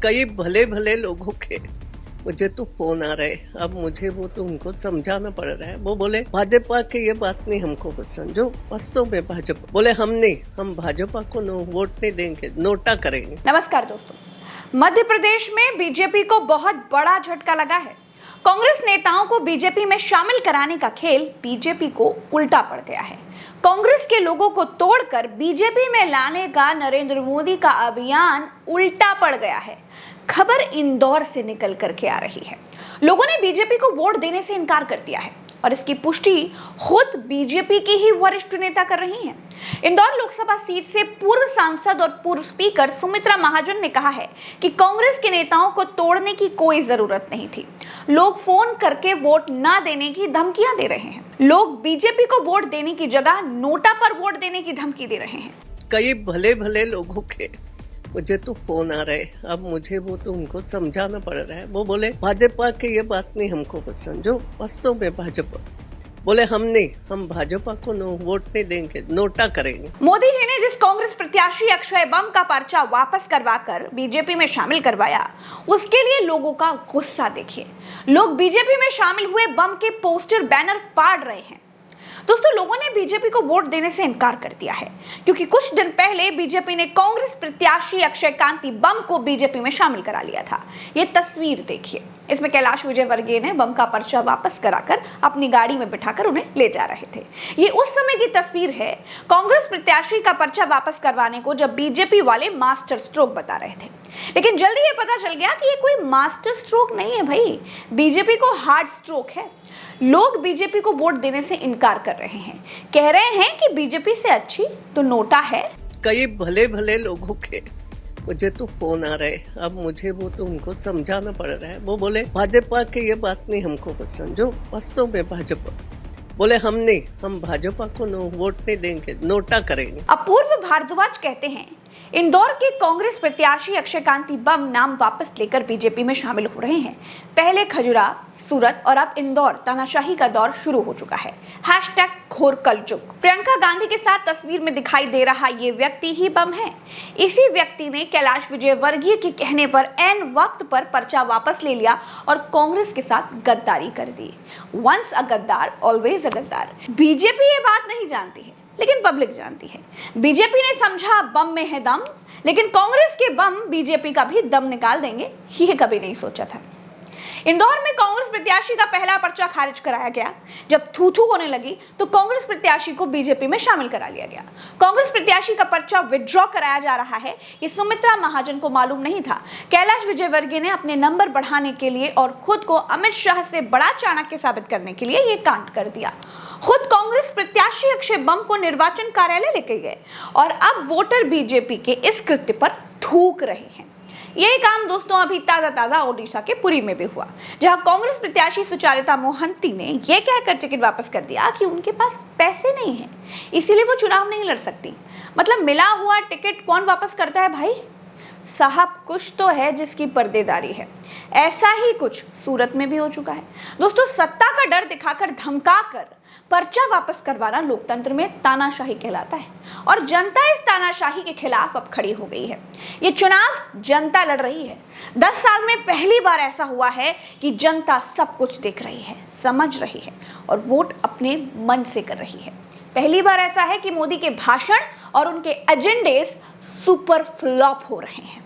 कई भले भले लोगों के मुझे तो फोन आ रहे, अब मुझे वो तो उनको समझाना पड़ रहा है। वो बोले भाजपा की ये बात नहीं हमको पसंद, जो वास्तव में भाजपा बोले हम भाजपा को वोट नहीं देंगे, नोटा करेंगे। नमस्कार दोस्तों, मध्य प्रदेश में बीजेपी को बहुत बड़ा झटका लगा है। कांग्रेस नेताओं को बीजेपी में शामिल कराने का खेल बीजेपी को उल्टा पड़ गया है। कांग्रेस के लोगों को तोड़कर बीजेपी में लाने का नरेंद्र मोदी का अभियान उल्टा पड़ गया है। खबर इंदौर से निकल करके आ रही है। लोगों ने बीजेपी को वोट देने से इनकार कर दिया है और इसकी पुष्टि खुद बीजेपी की ही वरिष्ठ नेता कर रही हैं। इंदौर लोकसभा सीट से पूर्व सांसद और पूर्व स्पीकर सुमित्रा महाजन ने कहा है कि कांग्रेस के नेताओं को तोड़ने की कोई जरूरत नहीं थी। लोग फोन करके वोट ना देने की धमकियां दे रहे हैं। लोग बीजेपी को वोट देने की जगह नोटा पर वोट देने की धमकी दे रहे हैं। कई भले भले लोगों के मुझे तो फोन आ रहे, अब मुझे वो तो उनको समझाना पड़ रहा है। वो बोले भाजपा की ये बात नहीं हमको पसंद, जो वास्तव में भाजपा बोले हम भाजपा को वोट नहीं देंगे, नोटा करेंगे। मोदी जी ने जिस कांग्रेस प्रत्याशी अक्षय बम का पर्चा वापस करवाकर बीजेपी में शामिल करवाया, उसके लिए लोगों का गुस्सा देखिए। लोग बीजेपी में शामिल हुए बम के पोस्टर बैनर फाड़ रहे हैं। दोस्तों, लोगों ने बीजेपी को वोट देने से इनकार कर दिया है क्योंकि कुछ दिन पहले बीजेपी ने कांग्रेस प्रत्याशी अक्षय कांति बम को बीजेपी में शामिल करा लिया था। ये तस्वीर देखिए, इसमें कैलाश विजयवर्गीय ने बम का पर्चा वापस कराकर अपनी गाड़ी में बिठाकर उन्हें ले जा रहे थे। ये उस समय की तस्वीर है कांग्रेस प्रत्याशी का पर्चा वापस करवाने को जब बीजेपी वाले मास्टर स्ट्रोक बता रहे थे। लेकिन जल्दी ये पता चल गया कि ये कोई मास्टर स्ट्रोक नहीं है भाई, बीजेपी को हार्ड स्ट्रोक है। लोग बीजेपी को वोट देने से इनकार कर रहे हैं, कह रहे हैं कि बीजेपी से अच्छी तो नोटा है। कई भले भले लोगों के मुझे तो फोन आ रहे, अब मुझे वो तो उनको समझाना पड़ रहा है। वो बोले भाजपा की ये बात नहीं हमको पसंद, जो वास्तव में भाजपा बोले हम भाजपा को वोट नहीं देंगे, नोटा करेंगे। अपूर्व भारद्वाज कहते हैं इंदौर के कांग्रेस प्रत्याशी अक्षय कांति बम नाम वापस लेकर बीजेपी में शामिल हो रहे हैं। पहले खजुरा, सूरत और अब इंदौर तानाशाही का दौर शुरू हो चुका है। #घोर कलजुग। प्रियंका गांधी के साथ तस्वीर में दिखाई दे रहा ये व्यक्ति ही बम है। इसी व्यक्ति ने कैलाश विजयवर्गीय के कहने पर ऐन वक्त पर पर्चा वापस ले लिया और कांग्रेस के साथ गद्दारी कर दी। वंस अ गद्दार ऑलवेज अ गद्दार। बीजेपी ये बात नहीं जानती है, लेकिन पब्लिक जानती है। बीजेपी ने समझा बम में है दम, लेकिन कांग्रेस के बम बीजेपी का भी दम निकाल देंगे, ये कभी नहीं सोचा था। इंदौर में कांग्रेस प्रत्याशी का पहला पर्चा खारिज कराया गया। जब थू-थू होने लगी तो कांग्रेस प्रत्याशी को बीजेपी में शामिल करा लिया गया। कांग्रेस प्रत्याशी का पर्चा विथड्रॉ कराया जा रहा है, ये सुमित्रा महाजन को मालूम नहीं था। कैलाश विजयवर्गीय ने अपने नंबर बढ़ाने के लिए और खुद को अमित शाह से बड़ा चाणक्य साबित करने के लिए ये कांड कर दिया। खुद कांग्रेस प्रत्याशी अक्षय बम को निर्वाचन कार्यालय लेके गए और अब वोटर बीजेपी के इस कृत्य पर थूक रहे हैं। यही काम दोस्तों अभी ताजा ओडिशा के पुरी में भी हुआ, जहां कांग्रेस प्रत्याशी सुचारिता मोहंती ने यह कहकर टिकट वापस कर दिया कि उनके पास पैसे नहीं हैं, इसीलिए वो चुनाव नहीं लड़ सकती। मतलब मिला हुआ टिकट कौन वापस करता है भाई साहब? कुछ तो है जिसकी पर्देदारी है। ऐसा ही कुछ सूरत में भी हो चुका है। दोस्तों, सत्ता का डर दिखाकर धमकाकर पर्चा वापस करवाना लोकतंत्र में तानाशाही कहलाता है और जनता इस तानाशाही के खिलाफ अब खड़ी हो गई है। ये चुनाव जनता लड़ रही है। 10 साल में पहली बार ऐसा हुआ है कि जनता सब कुछ देख रही है, समझ रही है और वोट अपने मन से कर रही है। पहली बार ऐसा है कि मोदी के भाषण और उनके एजेंडे सुपर फ्लॉप हो रहे हैं।